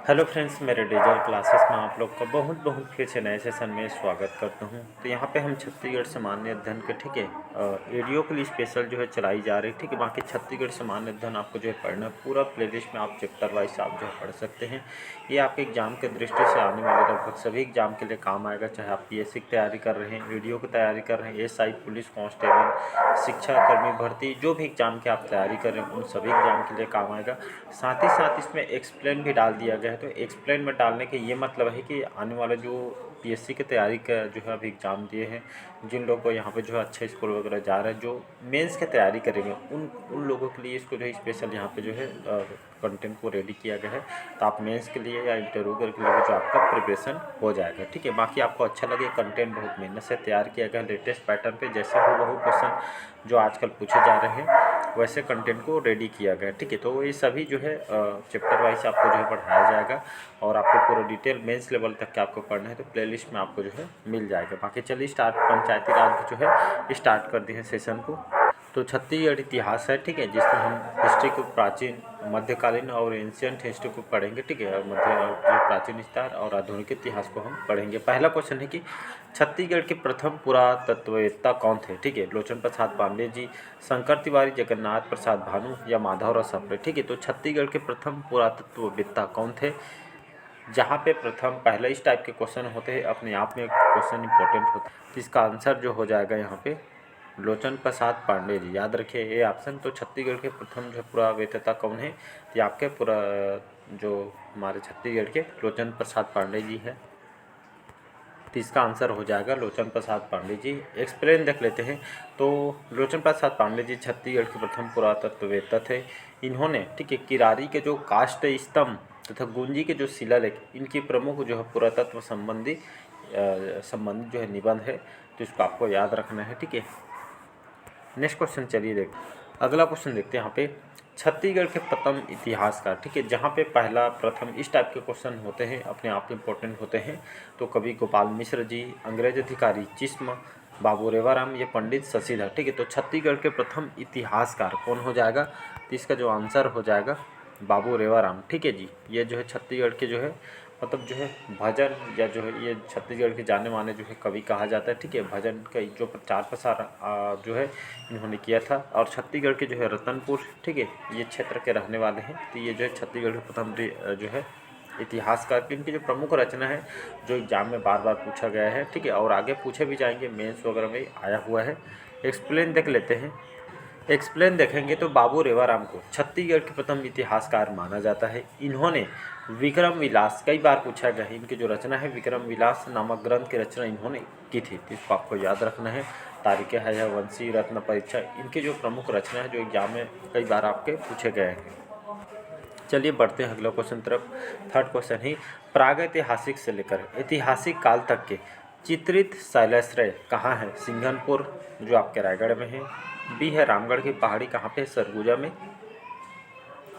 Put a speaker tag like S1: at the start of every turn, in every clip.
S1: Hello friends, मेरे diesel classes में आप लोग का बहुत बहुत फिर से नए सेशन में स्वागत करता हूं। तो यहाँ पे हम छत्तीसगढ़ सामान्य अध्ययन के ठीक है एडीओ के लिए स्पेशल जो है चलाई जा रही है। ठीक है, बाकी छत्तीसगढ़ सामान्य अध्ययन आपको जो है पढ़ना पूरा प्लेलिस्ट में आप चैप्टर वाइज आप जो है पढ़ सकते हैं। ये आपके एग्जाम के दृष्टि से आने वाले लगभग सभी एग्जाम के लिए काम आएगा, चाहे आप पीएससी की तैयारी कर रहे हैं, एडीओ की तैयारी कर रहे हैं, एसआई, पुलिस कांस्टेबल, शिक्षाकर्मी भर्ती, जो भी एग्जाम की आप तैयारी कर रहे हैं उन सभी एग्जाम के लिए काम आएगा। साथ ही साथ इसमें एक्सप्लेन भी डाल दिया गया है। तो एक्सप्लेन में डालने के ये मतलब है कि आने वाले जो पीएससी की तैयारी का जो है अभी एग्ज़ाम दिए हैं, जिन लोगों को यहाँ पे जो है अच्छे स्कोर वगैरह जा रहा है, जो मेंस की तैयारी करेंगे उन उन लोगों के लिए इसको जो है स्पेशल यहाँ पे जो है कंटेंट को रेडी किया गया है। तो आप मेंस के लिए या इंटरव्यू के लिए जो आपका प्रिपरेशन हो जाएगा। ठीक है, बाकी आपको अच्छा लगे, कंटेंट बहुत मेहनत से तैयार किया गया, लेटेस्ट पैटर्न पे जैसे हूबहू क्वेश्चन जो आजकल पूछे जा रहे हैं वैसे कंटेंट को रेडी किया गया। ठीक है, तो ये सभी जो है चैप्टर वाइज आपको जो है पढ़ाया जाएगा और आपको पूरा डिटेल मेंस लेवल तक के आपको पढ़ना है तो प्लेलिस्ट में आपको जो है मिल जाएगा। बाकी चलिए स्टार्ट पंचायती राज जो है स्टार्ट कर दिए हैं सेशन को। तो छत्तीसगढ़ इतिहास है, ठीक है, जिसमें हम हिस्ट्री को प्राचीन, मध्यकालीन और एंशियंट हिस्ट्री को पढ़ेंगे। ठीक है, और प्राचीन इतिहास और आधुनिक इतिहास को हम पढ़ेंगे। पहला क्वेश्चन है कि छत्तीसगढ़ के प्रथम पुरातत्ववेत्ता कौन थे? ठीक है, लोचन प्रसाद पांडे जी, शंकर तिवारी, जगन्नाथ प्रसाद भानु या माधवराव सप्रे। ठीक है, तो छत्तीसगढ़ के प्रथम पुरातत्ववेत्ता कौन थे? जहाँ पे प्रथम पहले इस टाइप के क्वेश्चन होते हैं, अपने आप में क्वेश्चन इंपॉर्टेंट होता है। तो इसका आंसर जो हो जाएगा यहाँ पे लोचन प्रसाद पांडे जी। याद रखिए ये ऑप्शन। तो छत्तीसगढ़ के प्रथम जो पुरावेत्ता कौन है? ये आपके जो हमारे छत्तीसगढ़ के लोचन प्रसाद पांडे जी है। तो इसका आंसर हो जाएगा लोचन प्रसाद पांडे जी। एक्सप्लेन देख लेते हैं। तो लोचन प्रसाद पांडे जी छत्तीसगढ़ के प्रथम पुरातत्ववेत्ता थे। इन्होंने, ठीक है, किरारी के जो काष्ठ स्तंभ तथा गुंजी के जो शिलालेख, इनकी प्रमुख जो है पुरातत्व संबंधित जो है निबंध है। तो इसको आपको याद रखना है। ठीक है, नेक्स्ट क्वेश्चन चलिए देख। अगला क्वेश्चन देखते हैं यहाँ पे छत्तीसगढ़ के प्रथम इतिहासकार। ठीक है, जहाँ पे पहला प्रथम इस टाइप के क्वेश्चन होते हैं, अपने आप इंपॉर्टेंट होते हैं। तो कवि गोपाल मिश्र जी, अंग्रेज अधिकारी चिस्म, बाबू रेवाराम, ये पंडित शशिधर। ठीक है, तो छत्तीसगढ़ के प्रथम इतिहासकार कौन हो जाएगा? तो इसका जो आंसर हो जाएगा बाबू रेवाराम। ठीक है जी, ये जो है छत्तीसगढ़ के जो है मतलब जो है भजन या जो है ये छत्तीसगढ़ के जाने माने जो है कवि कहा जाता है। ठीक है, भजन का जो प्रचार प्रसार जो है इन्होंने किया था। और छत्तीसगढ़ के जो है रतनपुर, ठीक है, ये क्षेत्र के रहने वाले हैं। तो ये जो है छत्तीसगढ़ के प्रथम जो है इतिहासकार की इनकी जो प्रमुख रचना है जो एग्जाम में बार बार पूछा गया है। ठीक है, और आगे पूछे भी जाएंगे, मेंस वगैरह में आया हुआ है। एक्सप्लेन देख लेते हैं। एक्सप्लेन देखेंगे तो बाबू रेवाराम को छत्तीसगढ़ के प्रथम इतिहासकार माना जाता है। इन्होंने विक्रम विलास, कई बार पूछा गया है, इनकी जो रचना है विक्रम विलास नामक ग्रंथ की रचना इन्होंने की थी। तो इसको आपको याद रखना है। तारिके हयवंशी, रत्न परीक्षा, इनकी जो प्रमुख रचना है जो एग्जाम में कई बार आपके पूछे गए हैं। चलिए बढ़ते हैं अगला क्वेश्चन तरफ। थर्ड क्वेश्चन ही प्रागैतिहासिक से लेकर ऐतिहासिक काल तक के चित्रित शैलाश्रय कहाँ है? सिंघनपुर जो आपके रायगढ़ में है, बी है रामगढ़ की पहाड़ी कहाँ पे है? सरगुजा में,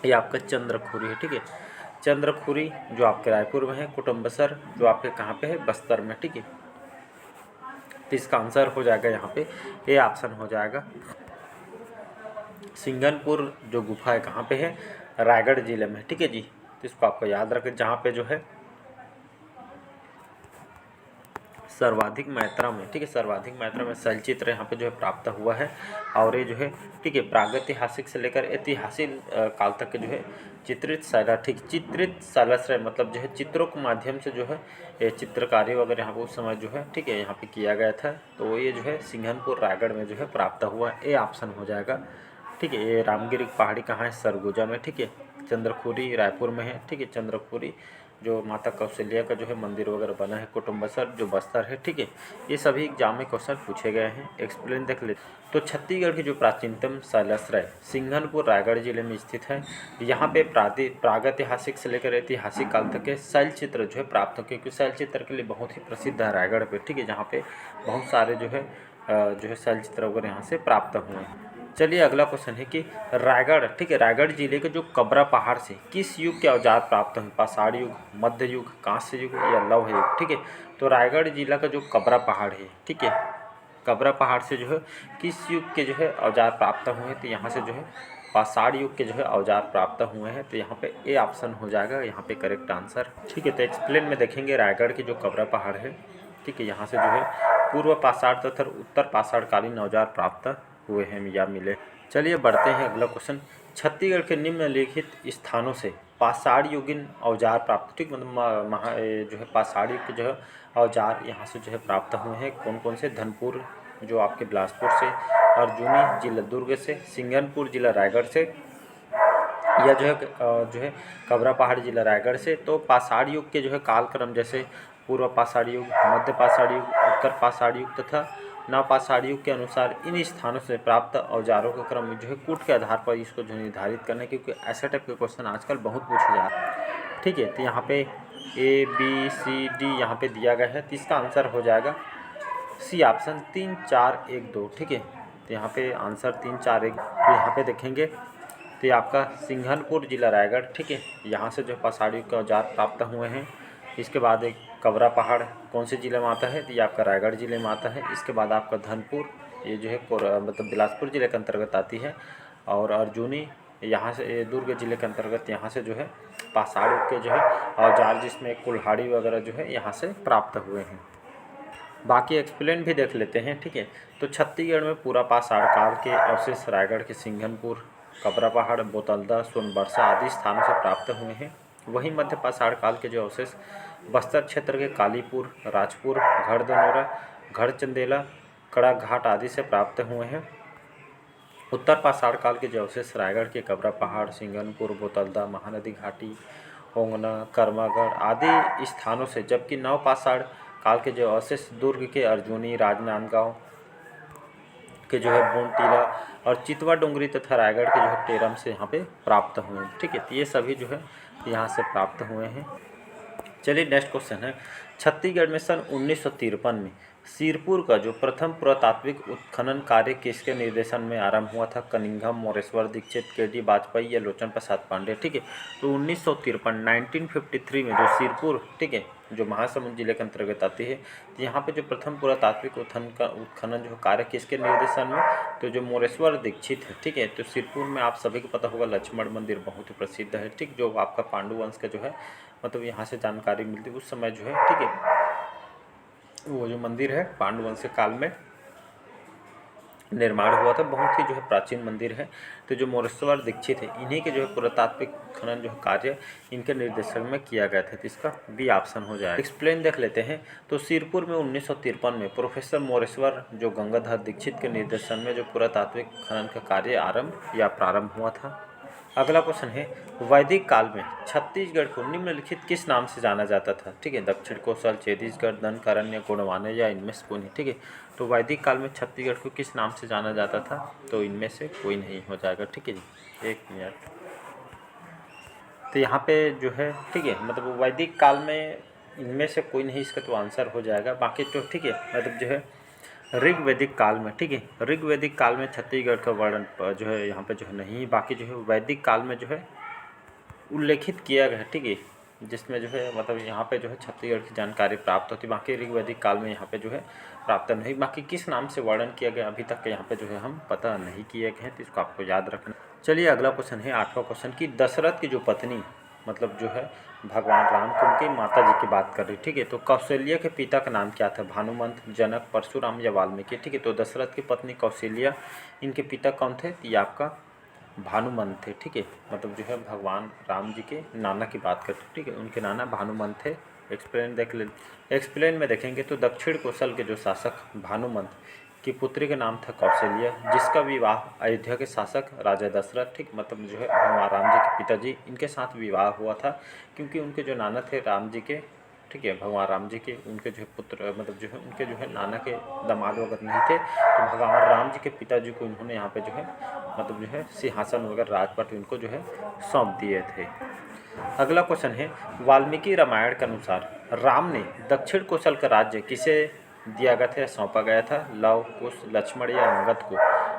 S1: ये आपका चंद्रखुरी है। ठीक है, चंद्रखुरी जो आपके रायपुर में है, कुटुम्बसर जो आपके कहाँ पे है? बस्तर में। ठीक है, तो इसका आंसर हो जाएगा यहाँ पे ये ऑप्शन हो जाएगा सिंघनपुर जो गुफा है कहाँ पे है? रायगढ़ जिले में। ठीक है जी, तो इसको आपको याद रखें, जहाँ पे जो है सर्वाधिक मात्रा में, ठीक है, सर्वाधिक मात्रा में शैलचित्र यहाँ पे जो है प्राप्त हुआ है। और ये जो है, ठीक है, प्रागैतिहासिक से लेकर ऐतिहासिक काल तक के जो है चित्रित शैला, ठीक, चित्रित शैलाश्रय मतलब जो है चित्रों के माध्यम से जो है ये चित्रकारी वगैरह यहाँ पर उस समय जो है, ठीक है, यहाँ पे किया गया था। तो ये जो है सिंघनपुर रायगढ़ में जो है प्राप्त हुआ है। ये ऑप्शन हो जाएगा। ठीक है, ये रामगिरी पहाड़ी कहाँ है? सरगुजा में। ठीक है, चंद्रखुरी रायपुर में है। ठीक है, चंद्रखुरी जो माता कौशल्या का जो है मंदिर वगैरह बना है, कुटुम्बसर जो बस्तर है। ठीक है, ये सभी एग्जाम में क्वेश्चन पूछे गए हैं। एक्सप्लेन देख लेते। तो छत्तीसगढ़ की जो प्राचीनतम शैलाश्रय सिंघनपुर रायगढ़ जिले में स्थित है। यहाँ पे प्रागैतिहासिक से लेकर ऐतिहासिक काल तक के शैल चित्र जो है प्राप्त हो, क्योंकि शैल चित्र के लिए बहुत ही प्रसिद्ध है रायगढ़ पे। ठीक है, जहाँ पे बहुत सारे जो है शैल चित्र वगैरह यहाँ से प्राप्त हुए हैं। चलिए अगला क्वेश्चन है कि रायगढ़, ठीक है, रायगढ़ जिले के जो कबरा पहाड़ से किस युग के औजार प्राप्त हुए? पाषाण युग, मध्य युग, कांस्य युग या लौह युग? ठीक है, तो रायगढ़ जिला का जो कबरा पहाड़ है, ठीक है, कबरा पहाड़ से जो है किस युग के जो है औजार प्राप्त हुए? तो यहाँ से जो है पाषाण युग के जो है औजार प्राप्त हुए हैं। तो यहाँ पे ए ऑप्शन हो जाएगा यहाँ पे करेक्ट आंसर। ठीक है, तो एक्सप्लेन में देखेंगे रायगढ़ की जो कबरा पहाड़ है, ठीक है, यहाँ से जो है पूर्व पाषाण तथा उत्तर पाषाणकालीन औजार प्राप्त हुए हैं या मिले। चलिए बढ़ते हैं अगला क्वेश्चन। छत्तीसगढ़ के निम्नलिखित स्थानों से पाषाण युगीन औजार प्राप्त, ठीक, मतलब जो है पाषाण युग के जो है औजार यहाँ से जो है प्राप्त हुए हैं। कौन कौन से? धनपुर जो आपके बिलासपुर से, अर्जुनी जिला दुर्ग से, सिंघनपुर जिला रायगढ़ से, या जो है कबरा पहाड़ जिला रायगढ़ से। तो पाषाण युग के जो है कालक्रम जैसे पूर्व पाषाण युग, मध्य पाषाण युग, उत्तर पाषाण युग तथा नवपाषाण युग के अनुसार इन स्थानों से प्राप्त औजारों का क्रम जो है कूट के आधार पर इसको जो निर्धारित करना है, क्योंकि ऐसा टाइप के क्वेश्चन आजकल बहुत पूछे जा रहे हैं। ठीक है, तो यहाँ पे A B C D यहाँ पे दिया गया है, तो इसका आंसर हो जाएगा सी ऑप्शन 3 4 1 2। ठीक है, तो यहाँ पे आंसर 3 4 1। तो यहाँ पे देखेंगे तो ये आपका सिंघनपुर जिला रायगढ़, ठीक है, यहाँ से जो पाषाण युग के औजार प्राप्त हुए हैं। इसके बाद एक कबरा पहाड़ कौन से जिले में आता है? तो ये आपका रायगढ़ जिले में आता है। इसके बाद आपका धनपुर, ये जो है मतलब बिलासपुर जिले के अंतर्गत आती है। और अर्जुनी यहाँ से दुर्ग जिले के अंतर्गत यहाँ से जो है पाषाण युग के जो है औजार, जिसमें कुल्हाड़ी वगैरह जो है यहाँ से प्राप्त हुए हैं। बाकी एक्सप्लेन भी देख लेते हैं। ठीक है, तो छत्तीसगढ़ में पूरा पाषाण काल के अवशेष रायगढ़ के सिंघनपुर, कबरा पहाड़, बोतलदा, सोनबरसा आदि स्थानों से प्राप्त हुए हैं। वहीं मध्य पाषाण काल के जो अवशेष बस्तर क्षेत्र के कालीपुर, राजपुर, गढ़दनौरा, गढ़चंदेला, कड़ा घाट आदि से प्राप्त हुए हैं। उत्तर पाषाण काल के जो अवशेष रायगढ़ के कबरा पहाड़, सिंघनपुर, बोतलदा, महानदी घाटी, ओंगना, कर्मागढ़ आदि स्थानों से, जबकि नव पाषाण काल के जो अवशेष दुर्ग के अर्जुनी, राजनांदगांव के जो है बोनटीला और चितवा डोंगरी तथा रायगढ़ के जो है टेरम से यहाँ पे प्राप्त हुए हैं। ठीक है, तो ये सभी जो है यहाँ से प्राप्त हुए हैं। चलिए नेक्स्ट क्वेश्चन है। छत्तीसगढ़ में सन 1953 में सिरपुर का जो प्रथम पुरातात्विक उत्खनन कार्य किसके निर्देशन में आरंभ हुआ था? Cunningham, Moreshwar Dikshit, K D. वाजपेयी या लोचन प्रसाद पांडे। ठीक है, तो 1953 में जो सिरपुर, ठीक है, जो महासमुंद जिले के अंतर्गत आती है, तो यहाँ पे जो प्रथम पुरातात्विक उत्खनन जो कार्य किसके निर्देशन में? तो जो मोरेश्वर दीक्षित है। ठीक है, तो सिरपुर में आप सभी को पता होगा लक्ष्मण मंदिर बहुत ही प्रसिद्ध है, ठीक, जो आपका पांडु वंश का जो है मतलब यहाँ से जानकारी मिलती है उस समय जो है। ठीक है, वो जो मंदिर है पांडु वंश के काल में निर्माण हुआ था, बहुत ही जो है प्राचीन मंदिर है। तो जो मोरेश्वर दीक्षित है, इन्हीं के जो है पुरातात्विक खनन जो है कार्य इनके निर्देशन में किया गया था। तो इसका बी ऑप्शन हो जाएगा। एक्सप्लेन देख लेते हैं। तो सिरपुर में 1953 में प्रोफेसर मोरेश्वर जो गंगाधर दीक्षित के निर्देशन में जो पुरातात्विक खनन का कार्य प्रारंभ हुआ था। अगला क्वेश्चन है, वैदिक काल में छत्तीसगढ़ को निम्नलिखित किस नाम से जाना जाता था? ठीक है, दक्षिण कोसल, छत्तीसगढ़, दनकारण्य, गोंडवाना या इनमें से कोई नहीं। ठीक है, तो वैदिक काल में छत्तीसगढ़ को किस नाम से जाना जाता था? तो इनमें से कोई नहीं हो जाएगा। ठीक है जी, एक मिनट। तो यहाँ पे जो है, ठीक है, मतलब वैदिक काल में इनमें से कोई नहीं, इसका तो आंसर हो जाएगा। बाकी तो ठीक है, मतलब जो है ऋग्वैदिक काल में, ठीक है, ऋग्वैदिक काल में छत्तीसगढ़ का वर्णन जो है यहाँ पे जो है नहीं, बाकी जो है वैदिक काल में जो है उल्लेखित किया गया है। ठीक है, जिसमें जो है मतलब यहाँ पे जो है छत्तीसगढ़ की जानकारी प्राप्त होती है। बाकी ऋग्वैदिक काल में यहाँ पे जो है प्राप्त नहीं, बाकी किस नाम से वर्णन किया गया अभी तक यहाँ पे जो है हम पता नहीं किए गए हैं, तो इसको आपको याद रखना। चलिए अगला क्वेश्चन है, 8वां क्वेश्चन की दशरथ की जो पत्नी मतलब जो है भगवान राम को उनकी माता जी की बात कर रही। ठीक है, तो कौशल्या के पिता का नाम क्या था? भानुमंत, जनक, परशुराम या वाल्मीकि। ठीक है, तो दशरथ की पत्नी कौशल्या, इनके पिता कौन थे? तो ये आपका भानुमंत थे। ठीक है, मतलब जो है भगवान राम जी के नाना की बात करते। ठीक है, उनके नाना भानुमंत थे। एक्सप्लेन देख ले। एक्सप्लेन में देखेंगे तो दक्षिण कोसल के जो शासक भानुमंत की पुत्री का नाम था कौशल्या, जिसका विवाह अयोध्या के शासक राजा दशरथ, ठीक, मतलब जो है भगवान राम जी के पिताजी, इनके साथ विवाह हुआ था। क्योंकि उनके जो नाना थे राम जी के, ठीक है, भगवान राम जी के, उनके जो है पुत्र मतलब जो है उनके जो है नाना के दामाद वगैरह नहीं थे, तो भगवान राम जी के पिताजी को इन्होंने यहाँ पे जो है मतलब जो है सिंहासन वगैरह राजपाट इनको जो है सौंप दिए थे। अगला क्वेश्चन है, वाल्मीकि रामायण के अनुसार राम ने दक्षिण कोसल का राज्य किसे दिया गया था, सौंपा गया था? लव, कुश, लक्ष्मण या अंगद को।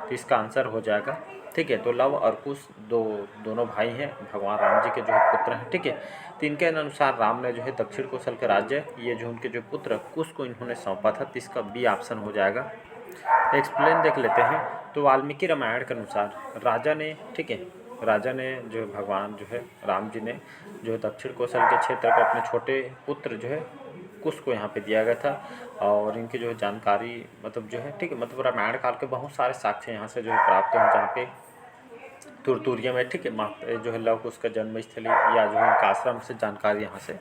S1: तो इसका आंसर हो जाएगा, ठीक है, तो लव और कुश दोनों भाई हैं, भगवान राम जी के जो है पुत्र हैं। ठीक है, तो इनके अनुसार राम ने जो है दक्षिण कोसल के राज्य ये जो उनके जो पुत्र कुश को इन्होंने सौंपा था। तो इसका बी ऑप्शन हो जाएगा। एक्सप्लेन देख लेते हैं। तो वाल्मीकि रामायण के अनुसार राजा ने, ठीक है, राजा ने जो है भगवान जो है राम जी ने जो है दक्षिण कौशल के क्षेत्र को अपने छोटे पुत्र जो है कुश को यहाँ पे दिया गया था। और इनकी जो है जानकारी मतलब जो है, ठीक है, मतलब रामायण काल के बहुत सारे साक्ष्य यहाँ से जो है प्राप्त हैं, जहाँ पे तुरतुरिया में, ठीक है, जो है लव कुश का जन्म स्थली या जो है इनका आश्रम से जानकारी यहाँ से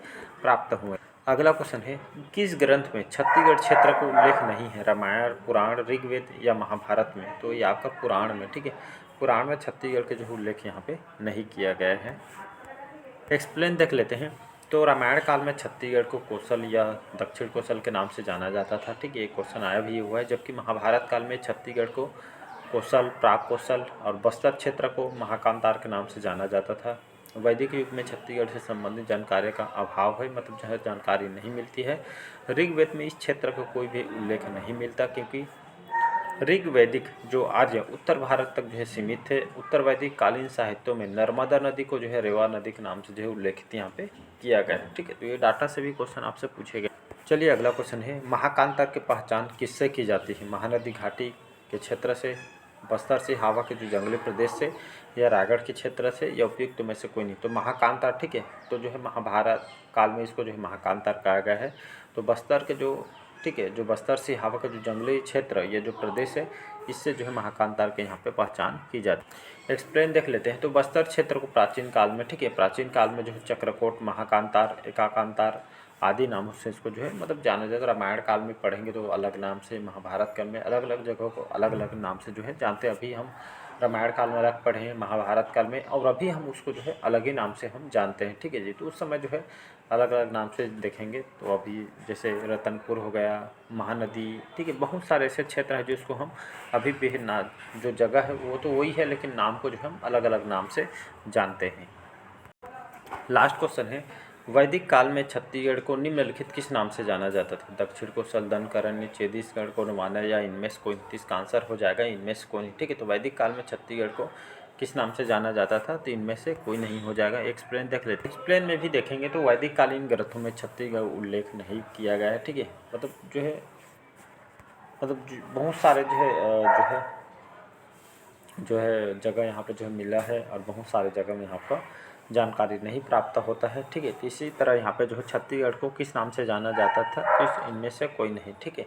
S1: प्राप्त हुए। अगला क्वेश्चन है, किस ग्रंथ में छत्तीसगढ़ क्षेत्र का उल्लेख नहीं है? रामायण, पुराण, ऋग्वेद या महाभारत में? तो ये आपका पुराण में, ठीक है, पुराण में छत्तीसगढ़ के जो उल्लेख यहाँ पे नहीं किया गया है। एक्सप्लेन देख लेते हैं। तो रामायण काल में छत्तीसगढ़ को कौशल या दक्षिण कौशल के नाम से जाना जाता था, ठीक है, ये क्वेश्चन आया भी हुआ है। जबकि महाभारत काल में छत्तीसगढ़ को कौशल, प्राक कौशल और बस्तर क्षेत्र को महाकांतार के नाम से जाना जाता था। वैदिक युग में छत्तीसगढ़ से संबंधित जानकारी का अभाव है, मतलब जो है जानकारी नहीं मिलती है। ऋग्वेद में इस क्षेत्र का कोई भी उल्लेख नहीं मिलता, क्योंकि ऋग्वैदिक जो आर्य उत्तर भारत तक जो है सीमित थे। उत्तर वैदिक कालीन साहित्यों में नर्मदा नदी को जो है रेवा नदी के नाम से जो है उल्लेखित यहाँ पे किया गया है, ठीक है। तो ये डाटा से भी क्वेश्चन आपसे पूछे गए। चलिए अगला क्वेश्चन है, महाकांतार की पहचान किससे की जाती है? महानदी घाटी के क्षेत्र से, बस्तर से, हावा के जो जंगली प्रदेश से, या रायगढ़ के क्षेत्र से, या उपयुक्त में से कोई नहीं। तो महाकांतार, ठीक है, तो जो है महाभारत काल में इसको जो है महाकांतार कहा गया है। तो बस्तर के जो, ठीक है, जो बस्तर से हावा का जो जंगली क्षेत्र, ये जो प्रदेश है, इससे जो है महाकांतार के यहाँ पे पहचान की जाती है। एक्सप्लेन देख लेते हैं। तो बस्तर क्षेत्र को प्राचीन काल में, ठीक है, प्राचीन काल में जो है चक्रकोट, महाकांतार, एकाकांतार आदि नामों से इसको जो है मतलब जाना जाता है। रामायण काल में पढ़ेंगे तो अलग नाम से, महाभारत काल में अलग अलग जगहों को अलग अलग नाम से जो है जानते हैं। अभी हम रामायण काल में अलग पढ़े हैं, महाभारत काल में, और अभी हम उसको जो है अलग ही नाम से हम जानते हैं, ठीक है जी। तो उस समय जो है अलग अलग नाम से देखेंगे। तो अभी जैसे रतनपुर हो गया, महानदी, ठीक है, बहुत सारे ऐसे क्षेत्र हैं जिसको हम अभी भी ना, जो जगह है वो तो वही है, लेकिन नाम को जो हम अलग अलग नाम से जानते हैं। लास्ट क्वेश्चन है, वैदिक काल में छत्तीसगढ़ को निम्नलिखित किस नाम से जाना जाता था? दक्षिण कौशल, दनकरण्य, छत्तीसगढ़ को नुमाना, या इनमें से कोई? 30 का आंसर हो जाएगा इनमें से कोई नहीं, ठीक है। तो वैदिक काल में छत्तीसगढ़ को किस नाम से जाना जाता था? तो इनमें से कोई नहीं हो जाएगा। एक्सप्लेन देख लेते हैं। एक्सप्लेन में भी देखेंगे तो वैदिक कालीन ग्रंथों में छत्तीसगढ़ उल्लेख नहीं किया गया है, ठीक है। मतलब जो है, मतलब बहुत सारे जो है जगह यहाँ पे जो है मिला है, और बहुत सारे जगह में यहाँ पर जानकारी नहीं प्राप्त होता है, ठीक है। तो इसी तरह यहाँ पे जो है छत्तीसगढ़ को किस नाम से जाना जाता था? तो इनमें से कोई नहीं, ठीक है।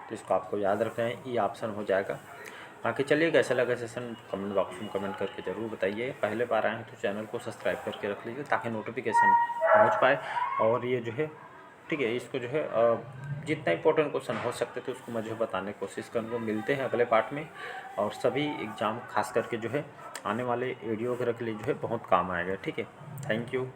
S1: तो इसको आपको याद रखना है, ये ऑप्शन हो जाएगा। बाकी चलिए कैसा लगा सेशन कमेंट बॉक्स में कमेंट करके ज़रूर बताइए। पहले बार आए हैं तो चैनल को सब्सक्राइब करके रख लीजिए ताकि नोटिफिकेशन पहुँच पाए। और ये जो है, ठीक है, इसको जो है जितना इंपॉर्टेंट क्वेश्चन हो सकते थे उसको मैं जो है बताने की कोशिश करूँगा। मिलते हैं अगले पार्ट में। और सभी एग्ज़ाम खास करके जो है आने वाले वीडियो के लिए जो है बहुत काम आएगा, ठीक है। Thank you.